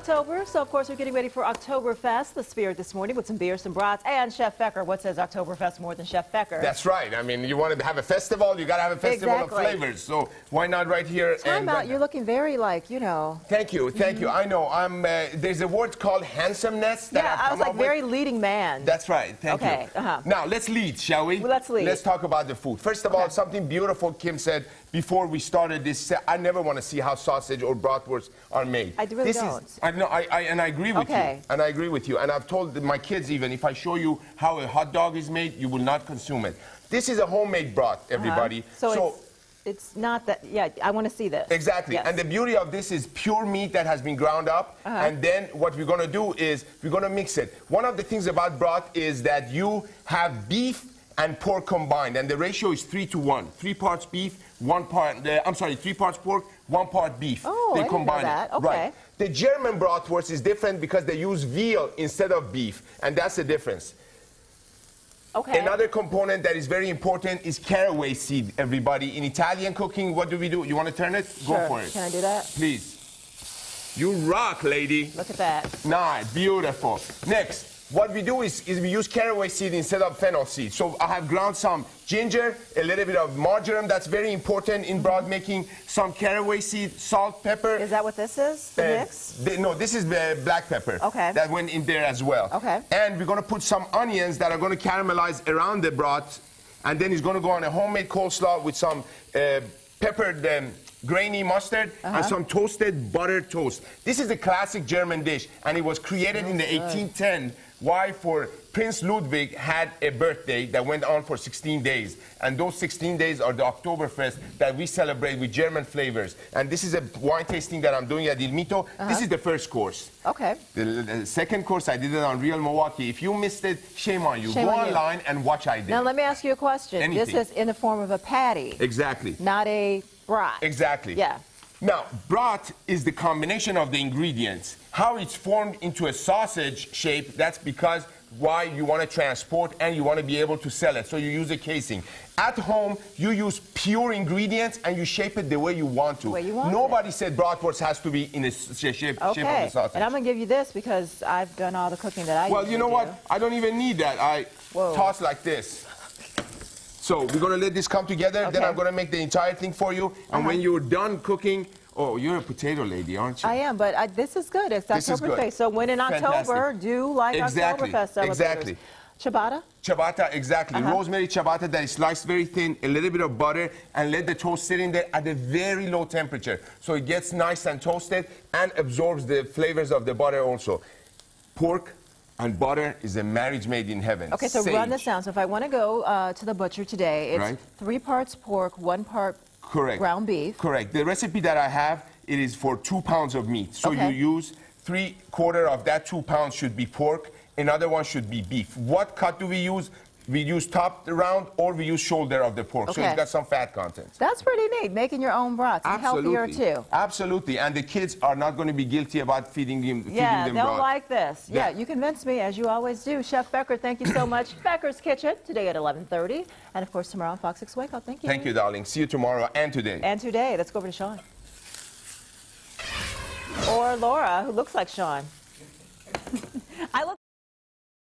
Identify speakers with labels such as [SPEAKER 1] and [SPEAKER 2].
[SPEAKER 1] October, so of course we're getting ready for Oktoberfest, the spirit this morning with some beers, some brats, and Chef Feker. What says Oktoberfest more than Chef Feker?
[SPEAKER 2] That's right. I mean, you want to have a festival, you got to have a festival of flavors. So why not right here?
[SPEAKER 1] Time out. You're looking very like, you know.
[SPEAKER 2] Thank you, thank you. I know. There's a word called handsomeness. That
[SPEAKER 1] I was like very leading man.
[SPEAKER 2] That's right. Thank you.
[SPEAKER 1] Okay.
[SPEAKER 2] Now let's lead, shall we?
[SPEAKER 1] Well, let's lead.
[SPEAKER 2] Let's talk about the food. First of all, something beautiful Kim said before we started this. I never want to see how sausage or bratwurst are made.
[SPEAKER 1] I really don't.
[SPEAKER 2] And I agree with you. And I agree with you. And I've told my kids even, if I show you how a hot dog is made, you will not consume it. This is a homemade broth, everybody.
[SPEAKER 1] So it's not that, I want to see this.
[SPEAKER 2] Exactly.
[SPEAKER 1] Yes.
[SPEAKER 2] And the beauty of this is pure meat that has been ground up. And then what we're going to do is we're going to mix it. One of the things about broth is that you have beef and pork combined, and the ratio is 3 to 1. 3 parts beef, 1 part, 3 parts pork, 1 part beef.
[SPEAKER 1] Oh,
[SPEAKER 2] they
[SPEAKER 1] I
[SPEAKER 2] combine
[SPEAKER 1] didn't know that.
[SPEAKER 2] it.
[SPEAKER 1] Okay.
[SPEAKER 2] Right. The German bratwurst is different because they use veal instead of beef, and that's the difference.
[SPEAKER 1] Okay.
[SPEAKER 2] Another component that is very important is caraway seed, everybody. In Italian cooking, what do we do? You want to turn it?
[SPEAKER 1] Sure.
[SPEAKER 2] Go for it.
[SPEAKER 1] Can I do that?
[SPEAKER 2] Please. You rock, lady.
[SPEAKER 1] Look at that.
[SPEAKER 2] Nice, beautiful. Next, what we do is we use caraway seed instead of fennel seed. So I have ground some ginger, a little bit of marjoram, that's very important in broth making, some caraway seed, salt, pepper.
[SPEAKER 1] Is that what this is, the mix?
[SPEAKER 2] No, this is black pepper.
[SPEAKER 1] Okay.
[SPEAKER 2] That went in there as well.
[SPEAKER 1] Okay.
[SPEAKER 2] And we're going to put some onions that are going to caramelize around the broth, and then it's going to go on a homemade coleslaw with some peppered grainy mustard and some toasted butter toast. This is a classic German dish, and it was created in the 1810. Why? For Prince Ludwig had a birthday that went on for 16 days. And those 16 days are the Oktoberfest that we celebrate with German flavors. And this is a wine tasting that I'm doing at Il Mito. This is the first course.
[SPEAKER 1] Okay.
[SPEAKER 2] The second course, I did it on Real Milwaukee. If you missed it, shame on you. Go online and watch I did.
[SPEAKER 1] Now, let me ask you a question. This is in the form of a patty.
[SPEAKER 2] Exactly.
[SPEAKER 1] Not a broth.
[SPEAKER 2] Exactly.
[SPEAKER 1] Yeah.
[SPEAKER 2] Now, broth is the combination of the ingredients. How it's formed into a sausage shape, that's because why you want to transport and you want to be able to sell it. So you use a casing. At home, you use pure ingredients and you shape it the way you want to. Nobody said bratwurst has to be in the shape of the sausage.
[SPEAKER 1] And I'm going to give you this because I've done all the cooking that I
[SPEAKER 2] Well, you know what? I don't even need that. I toss like this. So we're going to let this come together. Then I'm going to make the entire thing for you. And when you're done cooking, oh, you're a potato lady, aren't you?
[SPEAKER 1] I am, but this is good. It's Oktoberfest. So when in October, do like Oktoberfest celebrators.
[SPEAKER 2] Exactly.
[SPEAKER 1] Ciabatta?
[SPEAKER 2] Ciabatta, exactly. Rosemary ciabatta that is sliced very thin, a little bit of butter, and let the toast sit in there at a very low temperature. So it gets nice and toasted and absorbs the flavors of the butter also. Pork and butter is a marriage made in heaven.
[SPEAKER 1] Okay, so run this down. So if I want to go to the butcher today, it's 3 parts pork, 1 part ground beef.
[SPEAKER 2] Correct. The recipe that I have, it is for 2 pounds of meat. So you use 3/4 of that 2 pounds should be pork, another one should be beef. What cut do we use? We use top round or we use shoulder of the pork. So it's got some fat content.
[SPEAKER 1] That's pretty neat, making your own broths. And healthier too.
[SPEAKER 2] Absolutely. And the kids are not going to be guilty about feeding them
[SPEAKER 1] they'll like this. Yeah, you convinced me, as you always do. Chef Feker, thank you so much. Feker's Kitchen, today at 11:30. And of course, tomorrow on Fox 6 Wake Up. Thank you.
[SPEAKER 2] Thank you, darling. See you tomorrow and today.
[SPEAKER 1] And today. Let's go over to Sean. Or Laura, who looks like Sean. I look